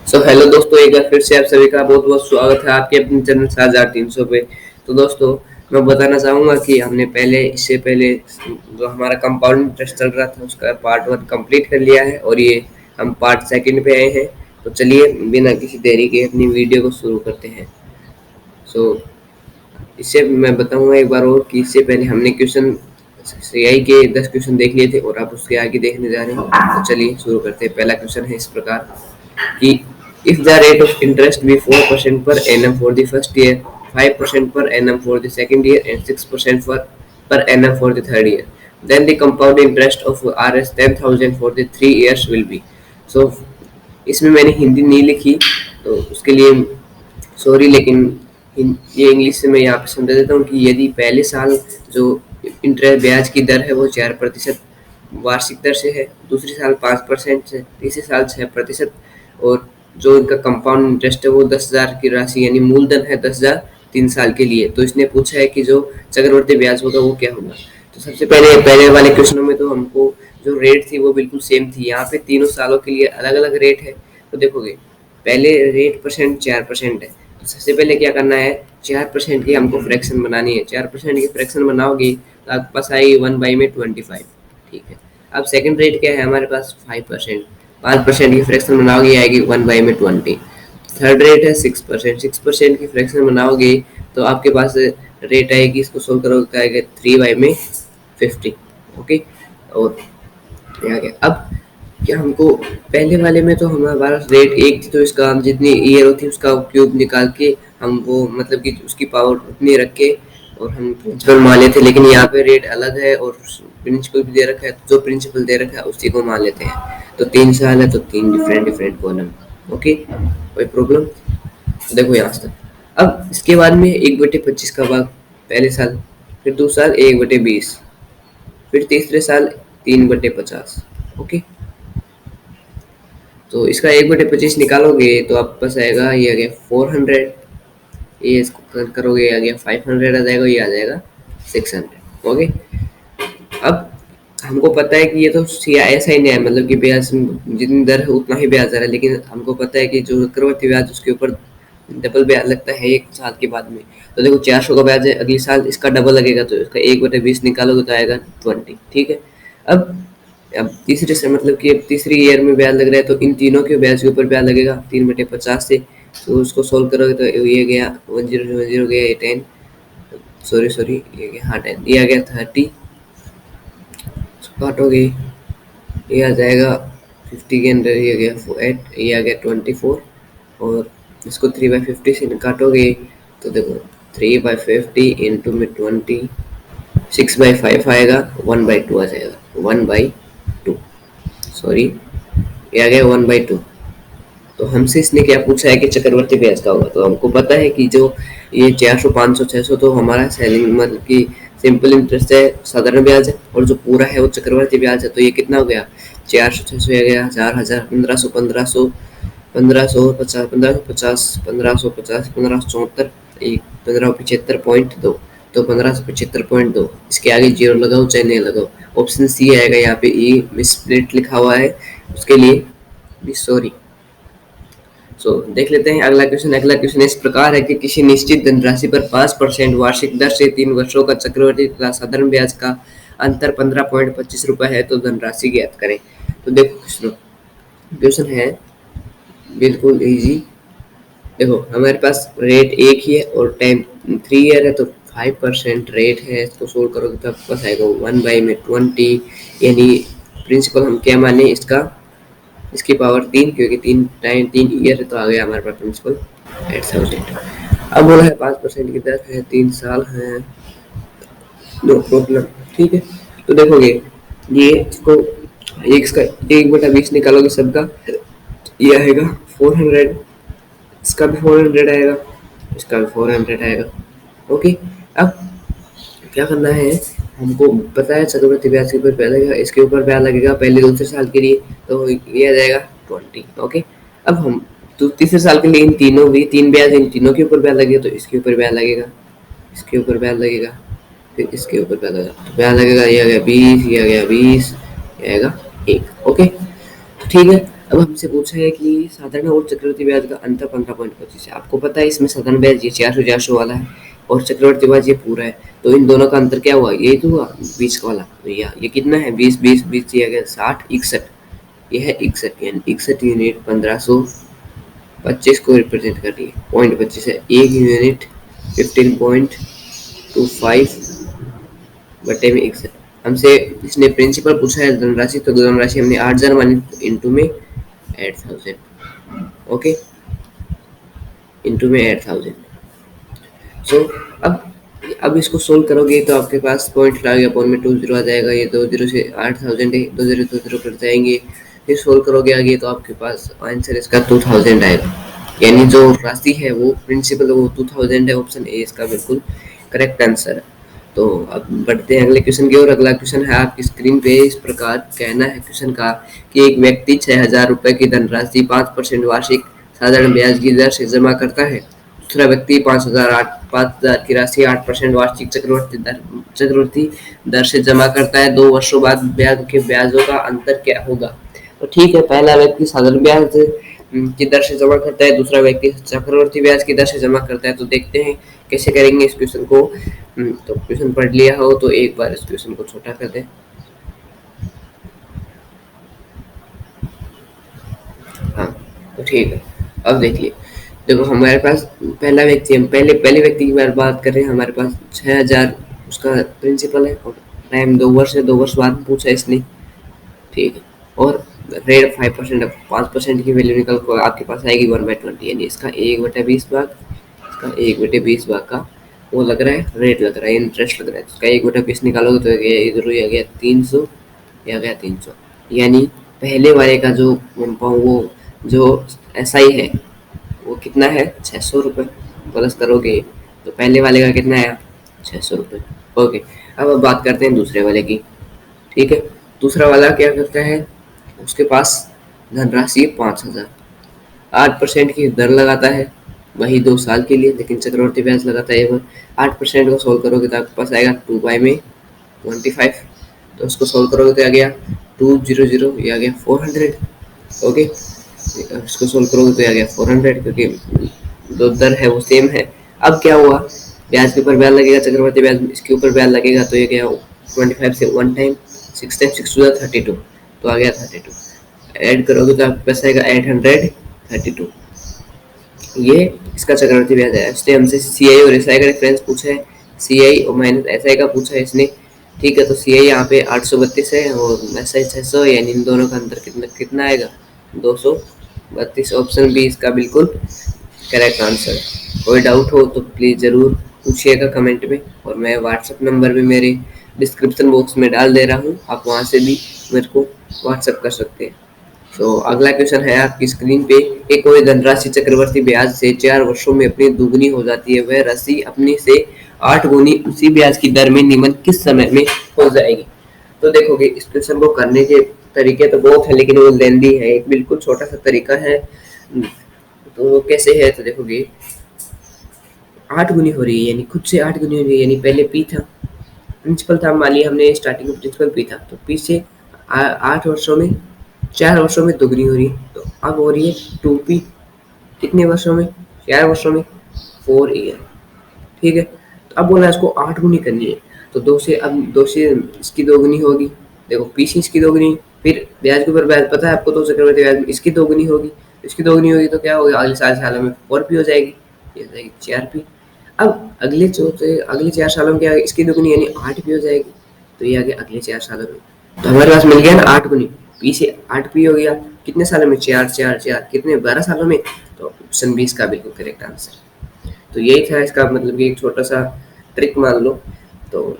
Hello दोस्तों, एक बार फिर से आप सभी का बहुत बहुत स्वागत है आपके अपने चैनल 7300 पे। तो दोस्तों, मैं बताना चाहूँगा कि हमने इससे पहले जो हमारा कंपाउंड इंटरेस्ट चल रहा था उसका पार्ट वन कंप्लीट कर लिया है और ये हम पार्ट सेकंड पे आए हैं। तो चलिए बिना किसी देरी के अपनी वीडियो को शुरू करते हैं। सो इससे मैं बताऊंगा एक बार और कि इससे पहले हमने क्वेश्चन सीआई के 10 क्वेश्चन देख लिए थे और आप उसके आगे देखने जा रहे हैं। तो चलिए शुरू करते हैं। पहला क्वेश्चन है इस प्रकार कि if the rate of interest be 4% per annum for the first year, 5% per annum for the second year, and 6% per annum for the third year, then the compound interest of Rs 10,000 for the 3 years will be. So इसमें मैंने हिंदी नहीं लिखी, तो उसके लिए sorry, लेकिन ये English से मैं यहाँ पे समझा देता हूँ कि यदि पहले साल जो इंटरेस्ट ब्याज की दर है वो 4% वार्षिक दर से है, दूसरे साल 5% से, तीसरे साल 6%, और जो इनका कंपाउंड इंटरेस्ट है वो 10,000 की राशि यानी मूलधन है 10,000 3 साल के लिए। तो इसने पूछा है कि जो चक्रवर्ती ब्याज होगा वो क्या होगा। तो सबसे पहले पहले वाले क्वेश्चनों में तो हमको जो रेट थी वो बिल्कुल सेम थी। यहाँ पे तीनों सालों के लिए अलग अलग रेट है। तो देखोगे पहले रेट परसेंट 4% है। तो सबसे पहले क्या करना है, 4% की हमको फ्रैक्शन बनानी है। 4% की फ्रैक्शन बनाओगी तो आपके पास आएगी 1/25। ठीक है। अब सेकंड रेट क्या है हमारे पास, 5%। 5% की फ्रैक्शन बनाओगी आएगी 1/20। थर्ड रेट है 6%। 6% की फ्रैक्शन बनाओगे तो आपके पास रेट आएगी, इसको सोल्व करोगे तो आएगा 3/50। ओके। और ये आ गया। अब क्या हमको पहले वाले में तो हमारे पास रेट एक थी, तो इसका हम जितनी ईयर होती है उसका क्यूब निकाल के हम वो मतलब कि उसकी पावर उतनी रख के और हम प्रिंसिपल मान लेते हैं। लेकिन यहाँ पे रेट अलग है और प्रिंसिपल भी दे रखा है, जो प्रिंसिपल दे रखा है उसी को मान लेते हैं। तो 3 साल है तो 3 डिफरेंट कॉलम। ओके, कोई प्रॉब्लम। देखो यहाँ तक। अब इसके बाद में 1/25 का भाग पहले साल, फिर दूसरा साल 1/20, फिर तीसरे साल 3/50। ओके। तो इसका 1/25 निकालोगे तो आपके पास आएगा, ये आ गया 400। ये इसको करोगे आ गया 500 आ जाएगा, ये आ जाएगा 600। ओके। अब हमको पता है कि ये तो ऐसा ही नहीं है, मतलब कि ब्याज जितनी दर है उतना ही ब्याज दर है, लेकिन हमको पता है कि जो चक्रवर्ती ब्याज उसके ऊपर डबल ब्याज लगता है 1 साल के बाद में। तो देखो 400 का ब्याज है, अगले साल इसका डबल लगेगा तो इसका 1/20 निकालोगे तो आएगा 20। ठीक है। अब अब तीसरे से मतलब कि अब तीसरी ईयर में ब्याज लग रहा है तो इन तीनों के ब्याज के ऊपर ब्याज लगेगा 3/50 से। तो उसको सोल्व करोगे तो ये गया 10 गया, ये 10, सॉरी ये गया, हाँ 10, ये आ गया 30। काटोगे ये आ जाएगा 50 के अंदर, ये गया 8, ये आ गया 24। और इसको 3/50 से काटोगे तो देखो 3/50 इंटू में 20, 6/5 आएगा, 1/2 आ जाएगा, 1/2। सॉरी, ये आ गया 1/2। तो हमसे इसने क्या पूछा है कि चक्रवर्ती ब्याज का होगा। तो हमको पता है कि जो ये 400 500 600 तो हमारा सेलिंग मतलब कि सिंपल इंटरेस्ट है, साधारण ब्याज है, और जो पूरा है वो चक्रवर्ती ब्याज है। तो ये कितना हो गया, 400 600 आ गया 1000 1500 1500 1550 1550 1550 1574, 1575.2। तो 1575.2, इसके आगे जीरो लगाओ चाहे नहीं लगाओ। ऑप्शन सी आएगा यहाँ पे, ई मिसप्लेट लिखा हुआ है उसके लिए सॉरी। देख लेते हैं अगला क्वेश्चन। अगला क्वेश्चन इस प्रकार है कि किसी निश्चित धनराशि पर 5% वार्षिक दर से 3 वर्षों का चक्रवृद्धि तथा साधारण ब्याज का अंतर 15.25 रुपए है, तो धनराशि ज्ञात करें। तो देखो क्वेश्चन है बिल्कुल इजी। देखो हमारे पास रेट एक ही है और टाइम 3 ईयर है, तो 5% रेट है, इसको सोल्व करोगे तो आपके पास आएगा 1/20। यानी प्रिंसिपल हम क्या माने इसका, इसकी पावर 3, क्योंकि 3 ईयर है तो आ गया हमारे पास प्रिंसिपल 8000। अब बोला है 5% की दर है, 3 साल है, नो प्रॉब्लम। ठीक है। तो देखोगे ये इसको एक इसका 1/20 निकालोगे सबका, ये आएगा 400, इसका भी 400 आएगा, इसका भी 400 आएगा। ओके। अब क्या करना है, हमको पता है चक्रवृद्धि ब्याज के ऊपर ब्याज लगेगा, इसके ऊपर ब्याज लगेगा पहले दूसरे साल के लिए, तो ये आ जाएगा 20। ओके। अब हम तो तीसरे साल के लिए इन तीनों भी 3 ब्याज, इन तीनों के ऊपर ब्याज लगेगा, तो इसके ऊपर ब्याज लगेगा, इसके ऊपर ब्याज लगेगा, फिर इसके ऊपर ब्याज लगेगा, तो ब्याज लगेगा, ये आ गया 20, ये आ गया 20, ये आएगा 1। ओके। ठीक है। अब हमसे पूछा है कि साधारण और चक्रवृद्धि ब्याज का अंतर 15.25 है। आपको पता है इसमें साधारण ब्याज ये 400 वाला है और चक्रवृद्धि ब्याज ये पूरा है, तो इन दोनों का अंतर क्या हुआ, यही तो हुआ 20 वाला। तो ये कितना है, 20 दिया गया, 60 61, ये है 61, यानी 61 यूनिट 1525 को रिप्रेजेंट कर रही है। 0.25 है, एक यूनिट 15.25 बटे में 61। हमसे इसने प्रिंसिपल पूछा है धनराशि, तो धनराशि हमने 8000 मानी, इंटू में 8000, ओके, इंटू में 8000। सो अब इसको सोल्व करोगे तो आपके पास पॉइंट लगा गया, पॉइंट में 20 आ जाएगा, ये 20 से 8000 है, 20 कट जाएंगे, फिर सोल्व करोगे आगे तो आपके पास आंसर इसका 2000 आएगा, यानी जो राशि है वो प्रिंसिपल वो 2000 है। ऑप्शन ए इसका बिल्कुल करेक्ट आंसर है। तो अब बढ़ते हैं अगले क्वेश्चन की ओर। अगला क्वेश्चन है आपकी स्क्रीन पे, इस प्रकार कहना है क्वेश्चन का कि एक व्यक्ति 6000 रुपए की धनराशि 5% वार्षिक साधारण ब्याज की दर से जमा करता है। दूसरा व्यक्ति 5000 की राशि 8% वार्षिक चक्रवृद्धि दर से जमा करता है। 2 वर्षों बाद ब्याज के ब्याजों का अंतर क्या होगा। तो ठीक है, पहला व्यक्ति साधारण ब्याज की दर से जमा करता है, दूसरा व्यक्ति चक्रवृद्धि ब्याज की दर से जमा करता है। तो देखते हैं कैसे करेंगे इस क्वेश्चन को। तो क्वेश्चन पढ़ लिया हो तो एक बार इस क्वेश्चन को छोटा कर दें। हाँ, तो ठीक है, अब देखिए, देखो हमारे पास पहला व्यक्ति, हम पहले पहले व्यक्ति की बात कर रहे हैं। हमारे पास 6000 उसका प्रिंसिपल है और टाइम 2 वर्ष है, 2 वर्ष बाद पूछा इसने, ठीक है, और रेट 5%, 5% की वैल्यू निकल कर आपके पास आएगी 1/20, यानी इसका 1/20 भाग, इसका 1/20 भाग का वो लग रहा है, रेट लग रहा है, इंटरेस्ट लग रहा है। इसका 1/20 निकालोगे तो इधर ही आ गया 300, ये आ गया 300, यानी पहले वाले का जो वो जो SI है वो कितना है, 600 रुपये, प्लस करोगे तो पहले वाले का कितना आया, 600 रुपये, ओके। अब बात करते हैं दूसरे वाले की, ठीक है। दूसरा वाला क्या करता है, उसके पास धनराशि 5000, 8% की दर लगाता है, वही 2 साल के लिए, लेकिन चक्रवर्ती ब्याज लगाता है। 8% को सोल्व करोगे तो आपके पास आएगा 2/25, तो उसको सोल्व करोगे तो आ गया 200, ये आ गया 400, ओके। इसको सोल्व करोगे तो आ गया 400, क्योंकि दो दर है वो सेम है। अब क्या हुआ, ब्याज के ऊपर ब्याज लगेगा, चक्रवर्ती ब्याज इसके ऊपर ब्याज लगेगा, तो ये गया 25 से 1 टाइम, 6 टाइम 6 टू 32, तो आ गया 32। ऐड करोगे तो आपके पास आएगा 832, ये इसका चक्रवर्ती ब्याज है। इसने हमसे CI और SI का डिफरेंस पूछा है, CI और माइनस SI का पूछा है इसने, ठीक है। तो CI यहाँ पे 832 है और SI 600, यानी इन दोनों का अंतर कितना कितना आएगा, 232। ऑप्शन बी इसका बिल्कुल करेक्ट आंसर है। कोई डाउट हो तो प्लीज़ ज़रूर पूछिएगा कमेंट में, और मैं व्हाट्सएप नंबर भी मेरे डिस्क्रिप्शन बॉक्स में डाल दे रहा हूँ, आप वहाँ से भी मेरे को व्हाट्सएप कर सकते हैं। तो अगला क्वेश्चन है आपकी स्क्रीन पे, एक कोई धनराशि चक्रवर्ती ब्याज से 4 वर्षों में अपनी दुगनी हो जाती है, वह राशि अपनी से 8 गुनी उसी ब्याज की दर में निम्न किस समय में हो जाएगी। तो देखोगे इस क्वेश्चन को करने के तरीके तो बहुत है, लेकिन वो लेंदी है, एक बिल्कुल छोटा सा तरीका है। तो वो कैसे है, तो देखोगे 8 गुनी हो रही है, यानी खुद से 8 गुनी हो रही है, यानी पहले P था, प्रिंसिपल था, मान लिया हमने स्टार्टिंग में प्रिंसिपल P था, तो P से 8 वर्षों में 4 वर्षों में दोगुनी हो रही है, तो अब हो रही है 2P, कितने वर्षों में, 4 वर्षों में, 4 ईयर, ठीक है। तो अब बोला इसको 8 गुनी करनी है, तो 2 से, अब 2 से इसकी दोगुनी होगी, देखो P से इसकी दोगुनी, फिर ब्याज के ऊपर ब्याज पता है आपको, तो चक्रवर्ती ब्याज में इसकी दोगुनी होगी, इसकी दोगुनी होगी तो क्या होगा, अगले 4 सालों में 4P हो जाएगी, ये हो जाएगी 4P। अब अगले 4 सालों में क्या, इसकी दोगुनी यानी 8P हो जाएगी, तो ये आ गया अगले 4 सालों में। तो हमारे पास मिल गया ना 8 गुनी, P से 8P हो गया, कितने सालों में, 4 कितने, 12 सालों में। तो ऑप्शन 20 का बिल्कुल करेक्ट आंसर। तो यही था इसका मतलब कि एक छोटा सा ट्रिक मान लो। तो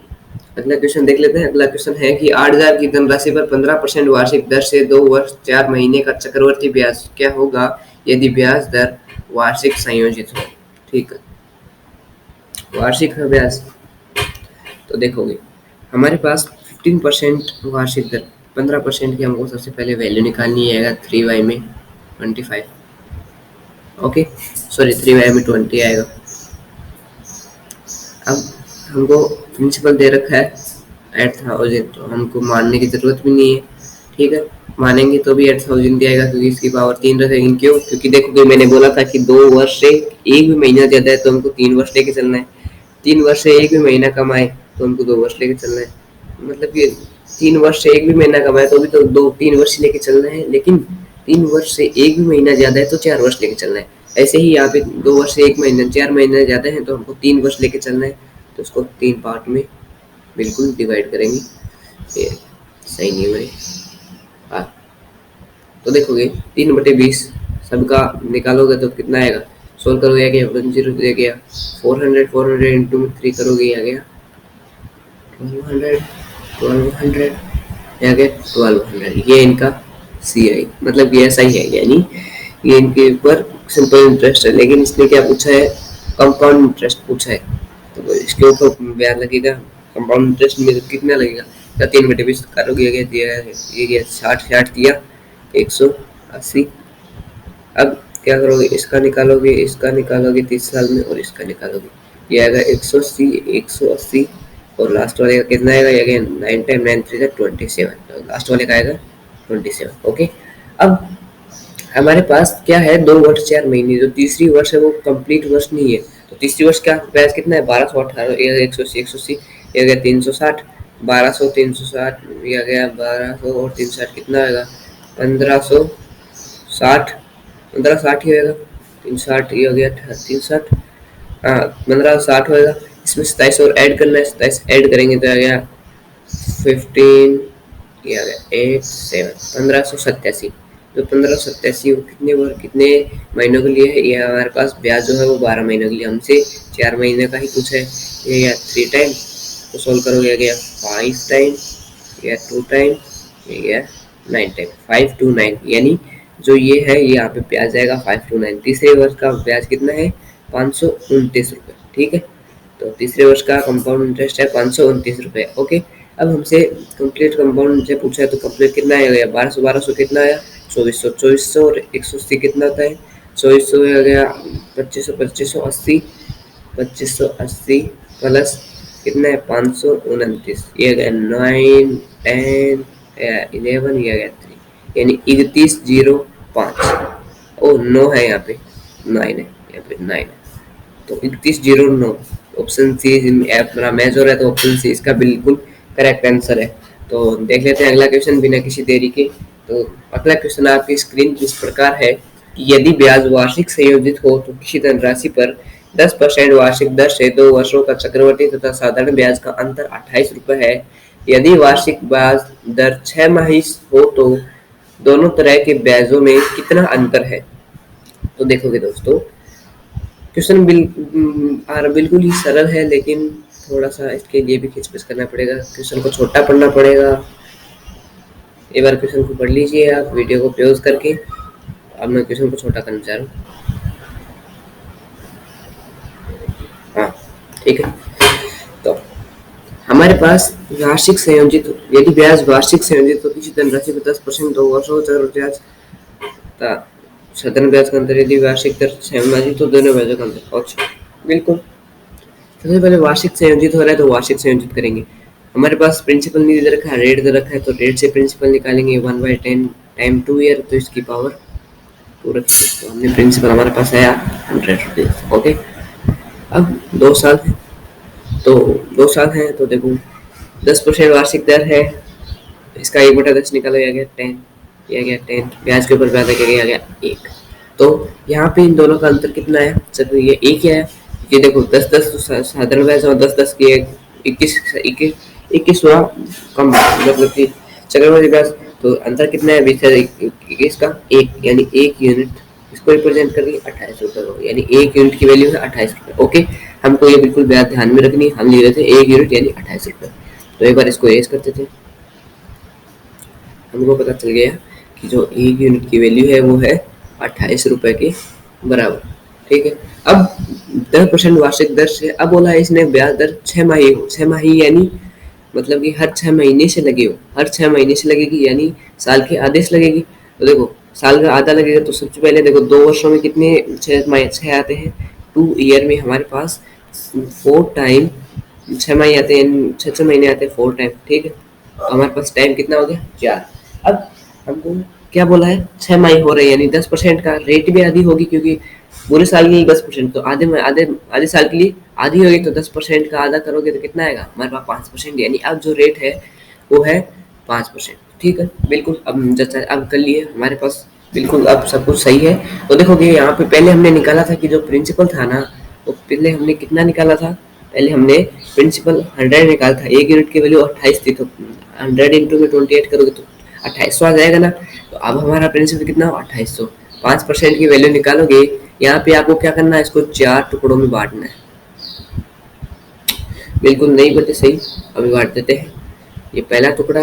अगला क्वेश्चन देख लेते हैं। अगला क्वेश्चन है कि 8000 की धनराशि पर 15% वार्षिक दर से 2 वर्ष 4 महीने का चक्रवर्ती ब्याज क्या होगा यदि ब्याज दर वार्षिक संयोजित हो, ठीक है, वार्षिक है ब्याज। तो देखोगे हमारे पास 15% वार्षिक दर, 15% की हमको सबसे पहले वैल्यू निकालनी है, 3y में 25, ओके, सॉरी 3y में 20 आएगा। अब हमको प्रिंसिपल दे रखा है 8000, तो हमको मानने की ज़रूरत भी नहीं है, ठीक है। मानेंगे तो भी 8000 आएगा, क्योंकि इसकी पावर 3 रहेगी। क्यों? क्योंकि देखो मैंने बोला था कि 2 वर्ष से एक भी महीना ज्यादा है तो हमको 3 वर्ष लेके चलना है। 3 वर्ष से एक भी महीना कमाए तो हमको 2 वर्ष लेके चलना है। मतलब कि 3 वर्ष से एक भी महीना कमाए तो भी तो 2-3 वर्ष लेके चलना है, लेकिन 3 वर्ष से एक भी महीना ज्यादा है तो 4 वर्ष लेके चलना है। ऐसे ही यहाँ पे 2 वर्ष से एक महीना 4 महीने ज्यादा है तो हमको 3 वर्ष लेके चलना है। तो उसको 3 पार्ट में बिल्कुल डिवाइड करेंगे। ये सही नहीं है। हाँ, तो देखोगे 3/20 सबका निकालोगे तो कितना आएगा? सोल्व करोगे आ गया 10 दे गया 400 इंटू 3 करोगे आ गया 1200 आ गया 1200। ये इनका CI मतलब ये ऐसा ही है, यानी ये इनके ऊपर सिंपल इंटरेस्ट है, लेकिन इसने क्या पूछा है? कंपाउंड इंटरेस्ट पूछा है। तो इसके ऊपर ब्याज लगेगा। कंपाउंड इंटरेस्ट में कितना लगेगा? क्या 3/20 करोगे दिया है, ये गया 60 दिया 180। अब क्या करोगे? इसका निकालोगे 30 साल में और इसका निकालोगे। ये आएगा 180 और लास्ट वाले का कितना आएगा? ये आएगा 9 टाइम 9 3 27। तो लास्ट वाले का आएगा 27। ओके। अब हमारे पास क्या है? 2 वर्ष 4 महीने। जो तीसरी वर्ष है वो कंप्लीट वर्ष नहीं है। तो तीसरी वर्ष का ब्याज कितना है? 1218। ये 180 ये गया 360। 1200 360 ये आ गया 1200 और 360 कितना आएगा? 1560। 1560 ही होएगा। 360 ये हो गया 360। हाँ 1560 होएगा। इसमें 27 और ऐड करना है। 27 ऐड करेंगे तो आ गया 15 ये आ गया 87 1587। तो 1587 कितने महीनों के लिए है? ये हमारे पास ब्याज जो है वो 12 महीनों के लिए, हमसे 4 महीने का ही कुछ है। ये गया 3 टाइम तो सोल्व करोगे आ गया 5 टाइम, ये 2 टाइम, ये गया 9 टाइम। 5 to 9 यानी जो ये है ये यहाँ पे ब्याज आएगा 5 to 9। तीसरे वर्ष का ब्याज कितना है? 529 रुपये। ठीक है, तो तीसरे वर्ष का कंपाउंड इंटरेस्ट है 529 रुपये। ओके। अब हमसे कंप्लीट कंपाउंड से पूछा है तो कंप्लीट कितना आएगा? 1200 कितना आया? 2400 और 180 कितना होता है? 2400 आ गया 2580 2580 प्लस कितना है? 529। ये गया 9 10 11 ये गया 3 यानी 3105। ओ 9 है यहाँ पे, 9 है यहाँ पे 9 है। तो 3109 ऑप्शन सी मेरा मैच हो रहा है, तो ऑप्शन सी इसका बिल्कुल करेक्ट आंसर है। तो देख लेते हैं अगला क्वेश्चन बिना किसी देरी के। तो अगला क्वेश्चन आपकी स्क्रीन इस प्रकार है कि यदि ब्याज वार्षिक संयोजित हो तो किसी धनराशि पर 10% वार्षिक दर से 2 वर्षों का चक्रवर्ती तथा साधारण ब्याज का अंतर 28 रुपये है। यदि वार्षिक ब्याज दर 6 माही हो तो दोनों तरह के ब्याजों में कितना अंतर है? तो देखोगे दोस्तों क्वेश्चन बिल्कुल ही सरल है, लेकिन थोड़ा सा इसके लिए भी खिचपिच करना पड़ेगा। क्वेश्चन को छोटा पढ़ना पड़ेगा। एक बार क्वेश्चन को पढ़ लीजिए आप वीडियो को पॉज करके। अब मैं क्वेश्चन को छोटा करना चाह रहा हूँ। हाँ ठीक है। तो हमारे पास वार्षिक संयोजित, यदि ब्याज वार्षिक संयोजित तो किसी धनराशि को 10% 2 वर्षों ब्याज साधारण ब्याज का अंतर, यदि वार्षिक दर 6 माही तो दोनों ब्याजों का अंतर। अच्छा बिल्कुल, सबसे पहले वार्षिक संयोजित हो रहा है तो वार्षिक संयोजित करेंगे। हमारे पास प्रिंसिपल नहीं दे रखा है, रेट दे रखा है, तो रेट से प्रिंसिपल निकालेंगे 1/10 टाइम 2 ईयर, तो इसकी पावर 2 रखेंगे। तो हमने प्रिंसिपल हमारे पास आया 100 रुपीज। ओके। अब 2 साल है तो 2 साल है तो देखो 10% वार्षिक दर है, इसका 1/10 निकाला गया 10, ये गया 10, ब्याज के ऊपर ब्याज आ गया 1। तो यहाँ पे इन दोनों का अंतर कितना है? सर ये 1 है। ये देखो 10-10 तो साधारण ब्याज और 10-10 की 21 हुआ कम, मतलब कि चक्रवृद्धि ब्याज। तो अंतर कितना है? 21 का 1 यानी 1 यूनिट इसको रिप्रेजेंट कर रही है 28 रुपये को, यानी 1 यूनिट की वैल्यू है 28 रुपये। ओके, हमको ये बिल्कुल ब्याज ध्यान में रखनी। हम ले रहे थे 1 यूनिट यानी 28 रुपये। तो एक बार इसको एज करते थे, हमको पता चल गया कि जो 1 यूनिट की वैल्यू है वो है 28 रुपये के बराबर। ठीक है। अब 10% वार्षिक दर से, अब बोला है इसने ब्याज दर 6 माही हो। 6 माही यानी मतलब कि हर 6 महीने से लगे हो, हर 6 महीने से लगेगी, यानी साल के आधे से लगेगी। तो देखो साल का आधा लगेगा तो सबसे पहले देखो 2 वर्षों में कितने 6 आते हैं? 2 ईयर में हमारे पास 4 टाइम 6 महीने आते हैं, 6 महीने आते हैं 4 टाइम। ठीक है, तो हमारे पास टाइम कितना हो गया? 4। अब हमको क्या बोला है, 6 माही हो रहे हैं, यानी 10% का रेट भी आधी होगी, क्योंकि पूरे साल के लिए 10%, तो आधे में आधे आधे साल के लिए आधी होगी, तो 10% का आधा करोगे तो कितना आएगा हमारे पास 5%, यानी अब जो रेट है वो है 5%। ठीक है, बिल्कुल अब जैसा अब कर लिए हमारे पास, बिल्कुल अब सब कुछ सही है। तो देखोगे यहाँ पे पहले हमने निकाला था कि जो प्रिंसिपल था ना, वो पहले हमने कितना निकाला था, पहले हमने प्रिंसिपल 100 निकाला था, 1 यूनिट की वैल्यू 28 थी, तो 100 इंटू में 28 करोगे तो 2800 आ जाएगा ना। तो अब हमारा प्रिंसिपल कितना हो, 2800। 5% की वैल्यू निकालोगे, यहाँ पे आपको क्या करना है, इसको 4 टुकड़ों में बांटना है। बिल्कुल नहीं बटे सही, अभी बांट देते हैं। ये पहला टुकड़ा,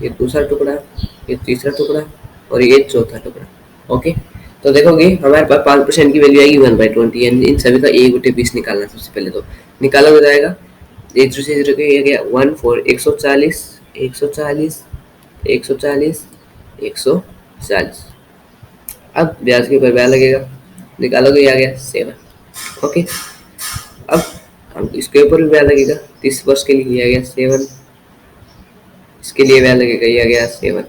ये दूसरा टुकड़ा, ये तीसरा टुकड़ा और ये चौथा टुकड़ा। ओके, तो देखोगे हमारे पास 5% की वैल्यू आएगी 1/20, यानी इन सभी का 1/20 निकालना है। सबसे पहले तो निकाला हो जाएगा, एक दूसरे जीरो के ये गया 1 4 140 140 140 140। अब ब्याज के ऊपर ब्याज लगेगा, निकालोगे ये आ गया 7। ओके, अब हम इसके ऊपर भी ब्याज लगेगा, 30 वर्ष के लिए ये आ गया 7, इसके लिए ब्याज लगेगा ये आ गया 7।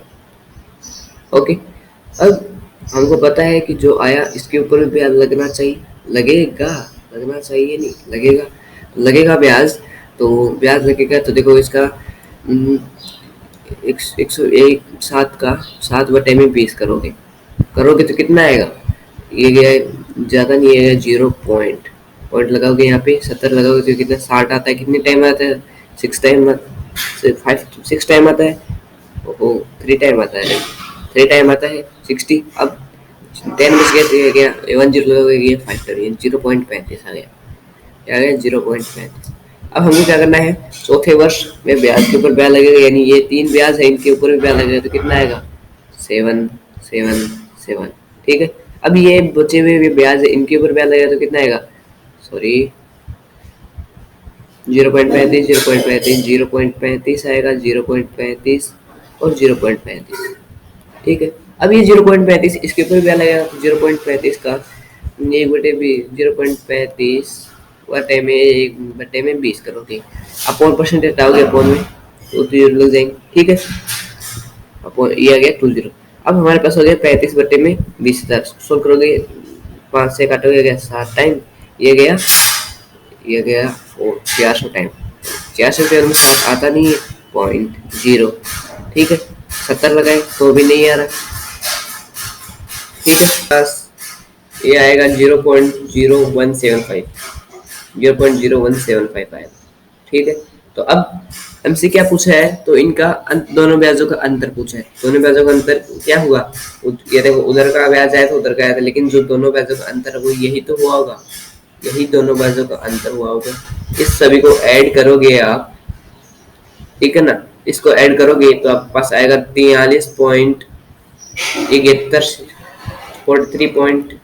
ओके, अब हमको पता है कि जो आया इसके ऊपर भी ब्याज लगना चाहिए, लगेगा, लगना चाहिए नहीं लगेगा, लगेगा ब्याज। तो ब्याज लगेगा, तो देखो इसका एक 107 का 7/20 करोगे, करोगे तो कितना आएगा, ये गया ज़्यादा नहीं है, 0 पॉइंट लगाओगे यहाँ पे 70 लगाओगे तो कितना 60 आता है। कितने टाइम आता है, 6 टाइम, 6 टाइम आता है, ओ 3 टाइम आता है, 3 टाइम आता है 60। अब 10 बच गया तो ये गया 1 0 लगाओगे ये 5 टाइम, ये 0.35 आ गया, आ गया 0.35। अब हमको क्या करना है, चौथे वर्ष में ब्याज के ऊपर ब्याज लगेगा, यानी ये 3 ब्याज है, इनके ऊपर भी ब्याज लगेगा, तो कितना आएगा 7 7 7। ठीक है, अब ये बचे हुए भी ब्याज है, इनके ऊपर ब्याज लगेगा तो कितना आएगा, सॉरी 0.35 0.35 0.35 आएगा, 0.35 और 0.35। ठीक है, अब ये 0.35 इसके ऊपर ब्याज लगेगा, तो 0.35 का 1/20 1/20 करोगे, अपॉन परसेंटेज हटाओगे, अपॉन में तो 0 लग जाएंगे। ठीक है, अपॉन ये आ गया 20। अब हमारे पास हो गया 35/20,000, सोल्व करोगे 5 से काटोगे गया 7 टाइम, ये गया 400 टाइम, 400 के अनुसार आता नहीं है 0.0। ठीक है, 70 लगाए तो भी नहीं आ रहा। ठीक है, बस ये आएगा 0.0175, 0.0175 आएगा। ठीक है, तो अब हमसे क्या पूछा है, तो इनका दोनों ब्याजों का अंतर पूछा है। दोनों ब्याजों का अंतर क्या हुआ, ये देखो उधर का ब्याज आया तो उधर का आया था, लेकिन जो दोनों ब्याजों का अंतर है वो यही तो हुआ होगा, यही दोनों ब्याजों का अंतर हुआ होगा। इस सभी को ऐड करोगे आप, ठीक है ना, इसको ऐड करोगे तो आपके पास आएगा 43.71 43.71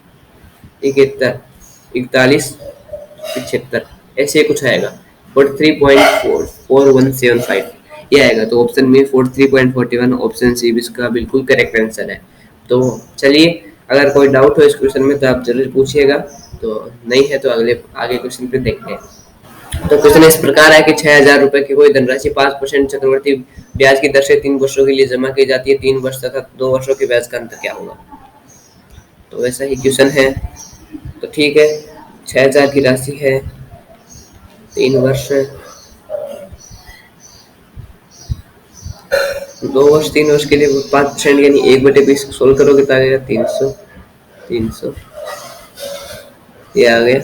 41.75 ऐसे कुछ आएगा, 43.4175 ये आएगा। तो ऑप्शन में 43.41 ऑप्शन सी इसका बिल्कुल करेक्ट आंसर है। तो चलिए, अगर कोई डाउट हो इस क्वेश्चन में तो आप जरूर पूछिएगा, तो नहीं है तो अगले आगे क्वेश्चन पे देखते हैं। तो क्वेश्चन इस प्रकार है कि 6,000 रुपए की कोई धनराशि 5% चक्रवर्ती ब्याज की दर से 3 वर्षों के लिए जमा की जाती है, 3 वर्ष तथा 2 वर्षों के ब्याज का अंतर क्या होगा। तो वैसा ही क्वेश्चन है, तो ठीक है, 6,000 की राशि है, 3 वर्ष, 2 वर्ष 3 वर्ष के लिए 5% यानी 1/20 सोल्व करोगे तो आ गया 300 300, ये आ गया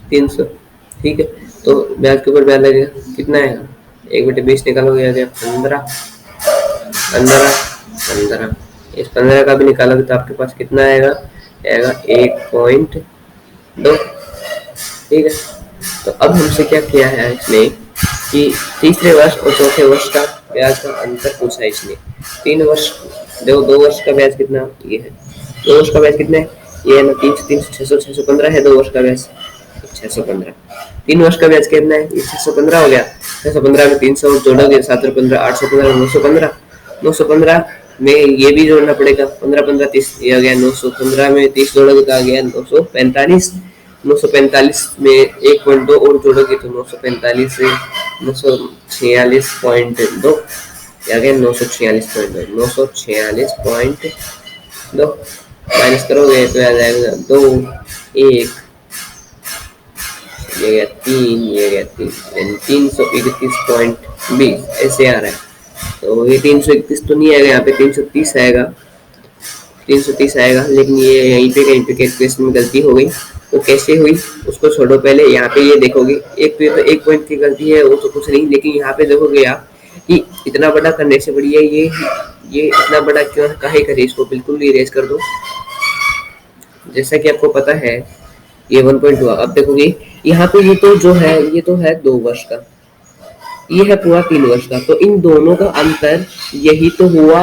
300। ठीक है, तो ब्याज के ऊपर ब्याज लगेगा, कितना आएगा, 1/20 निकालोगे आ गया 15 15 15। इस 15 का भी निकालोगे तो आपके पास कितना आएगा, आएगा 1.2। ठीक है, तो अब हमसे क्या किया है इसने कि तीसरे वर्ष और चौथे वर्ष का ब्याज का अंतर पूछा है इसने। 3 वर्ष, देखो 2 वर्ष का ब्याज कितना, ये है 2 वर्ष का ब्याज कितना है, ये है ना 300 615 है 2 वर्ष का ब्याज 615। 3 वर्ष का ब्याज कितना है, ये 615 हो गया, 615 में 300 जोड़ोगे 7 और 15 815 915, 915 में ये भी जोड़ना पड़ेगा, 15 15 30 ये आ गया 915 में 30 जोड़ोगे तो आ गया 945, 945 में 1.2 और जोड़ोगे तो 945 से 946.2, आ गया 946.2, 946.2 माइनस करोगे तो आ जाएगा 2, 1, ये गया 3, ये गया 3, यानी 331.20 ऐसे आ रहा है। तो ये 331 तो नहीं आएगा, यहाँ पे 330 आएगा, 330 आएगा, लेकिन ये यहीं पे कहीं पे कैलकुलेशन में गलती हो गई। वो कैसे हुई उसको छोड़ो, पहले यहाँ पे ये देखोगे, एक तो ये तो एक पॉइंट की गलती है, वो तो कुछ नहीं, लेकिन यहाँ पे देखोगे आप कि इतना बड़ा करने से बढ़िया ये इतना बड़ा क्यों काहे करे, इसको बिल्कुल इरेज कर दो। जैसा कि आपको पता है ये 1.2, अब देखोगे यहाँ पे ये तो जो है ये तो है 2 वर्ष का, ये है पूरा 3 वर्ष का, तो इन दोनों का अंतर यही तो हुआ,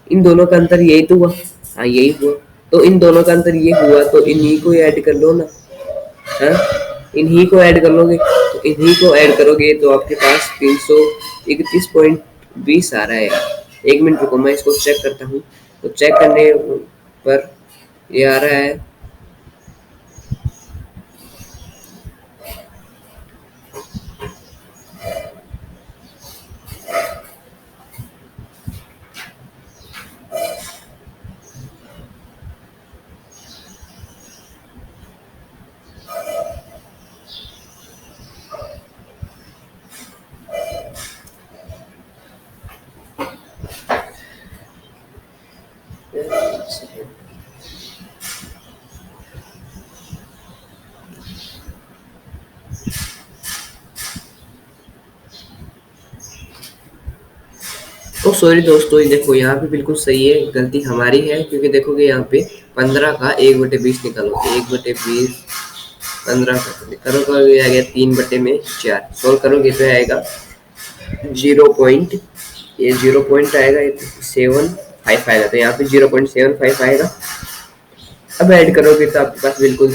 इन दोनों का अंतर यही तो हुआ। हाँ यही हुआ, तो इन दोनों का अंतर ये हुआ, तो इन्हीं को ऐड कर लो ना। हाँ इन्हीं को ऐड कर लोगे, तो इन्हीं को ऐड करोगे तो आपके पास 331.20 आ रहा है यार। 1 मिनट रुको, मैं इसको चेक करता हूँ। तो चेक करने पर ये आ रहा है तो सॉरी दोस्तों, ये देखो यहाँ पे बिल्कुल सही है, गलती हमारी है, क्योंकि देखोगे यहाँ पे 15 का 1/20 निकालो, 1/20 15 का करो, तो ये आ गया 3/4, सोल्व करोगे तो आएगा 0. ये 0 आएगा, 7.5 आएगा, तो यहाँ पे 0.75 आएगा। अब ऐड करोगे तो आपके पास बिल्कुल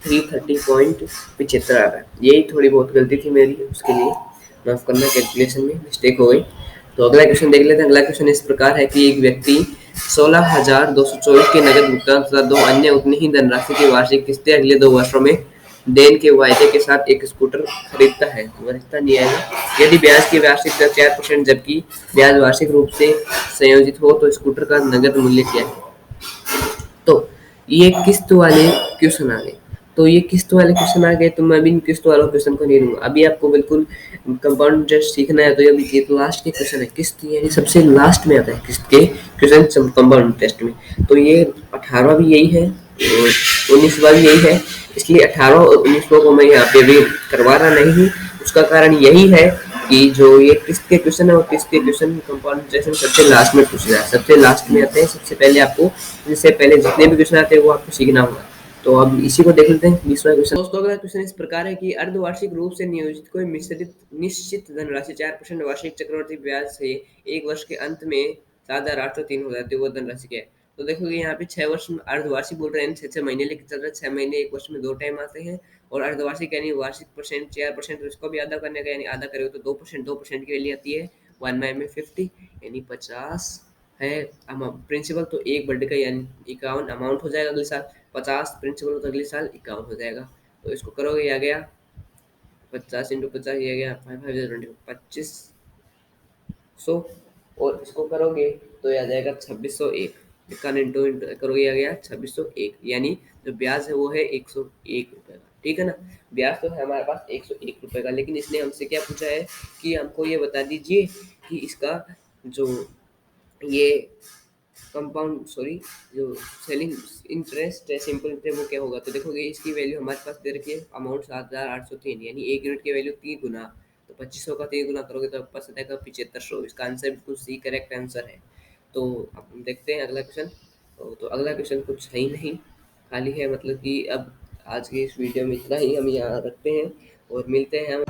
330.75 आ रहा है। यही थोड़ी बहुत गलती थी मेरी, उसके लिए माफ करना, कैलकुलेशन में मिस्टेक हो गई। तो अगला क्वेश्चन देख लेते हैं। अगला क्वेश्चन इस प्रकार है कि एक व्यक्ति 16,224 के नगद भुगतान तथा 2 अन्य उतनी ही धनराशि की वार्षिक किस्तें अगले 2 वर्षों में देन के वायदे के साथ एक स्कूटर खरीदता है। वरिष्ठता नहीं आएगा। यदि ब्याज की वार्षिक दर 4% जबकि ब्याज वार्षिक रूप से संयोजित हो तो स्कूटर का नगद मूल्य क्या है। तो ये किस्त वाले क्वेश्चन आ गए, तो ये किस्त वाले क्वेश्चन आ गए, तो मैं भी किस्त वाले क्वेश्चन को नहीं लूंगा। अभी आपको बिल्कुल कंपाउंड इंटरेस्ट सीखना है, तो ये तो लास्ट के क्वेश्चन है, किस्त यानी सबसे लास्ट में आता है किस्त के क्वेश्चन कंपाउंड इंटरेस्ट में। तो ये 18वां भी यही है और 19वां भी यही है, इसलिए 18 और 19वां को मैं यहाँ पे भी करवा रहा नहीं हूँ। उसका कारण यही है कि जो ये किस्त के क्वेश्चन है, वो किस्त के क्वेश्चन कंपाउंड इंटरेस्ट सबसे लास्ट में पूछना है, सबसे लास्ट में आते हैं। सबसे पहले आपको, इससे पहले जितने भी क्वेश्चन आते हैं वो आपको सीखना होगा। तो अब इसी को देख लेते हैं 20वां क्वेश्चन। दोस्तों अगला क्वेश्चन इस प्रकार है कि अर्धवार्षिक रूप से नियोजित कोई निश्चित धनराशि 4% वार्षिक चक्रवृद्धि ब्याज से 1 वर्ष के अंत में 7,803 हो जाती है, वो धनराशि क्या है। तो देखोगे यहाँ पे 6 वर्ष में अर्धवार्षिक बोल रहे हैं, 6 महीने लेके चल रहे हैं, 6 महीने 1 वर्ष में 2 टाइम आते हैं। और अर्धवार्षिक यानी वार्षिक परसेंट 4%, तो इसको भी आधा करने का, यानी आधा करेगा तो 2% की वैल्यू आती है 1/50, यानी 50 है प्रिंसिपल, तो 1 का यानी 51 अमाउंट हो जाएगा अगले साल। 50 प्रिंसिपल तो अगले साल 51 हो जाएगा। तो इसको करोगे, ये आ गया 50 × 50, ये गया 2500, और इसको करोगे तो ये आ जाएगा 2601। इक्यावन इंटू करोगे, आ गया 2601, यानी जो ब्याज है वो है 101 रुपए का। ठीक है ना, ब्याज तो है हमारे पास 101 रुपए का, लेकिन इसने हमसे क्या पूछा है कि हमको ये बता दीजिए कि इसका जो ये कंपाउंड सॉरी जो सेलिंग इंटरेस्ट है, सिंपल इंटरेस्ट, वो क्या होगा। तो देखोगे इसकी वैल्यू हमारे पास दे रखी है, अमाउंट 7,803, यानी 1 यूनिट की वैल्यू 3 गुना, तो 2500 का 3 गुना करोगे तो आपके पास आ जाएगा 7500। इसका आंसर बिल्कुल सी करेक्ट आंसर है। तो अब हम देखते हैं अगला क्वेश्चन। तो अगला क्वेश्चन कुछ है ही नहीं, खाली है, मतलब कि अब आज की इस वीडियो में इतना ही हम यहाँ रखते हैं और मिलते हैं हम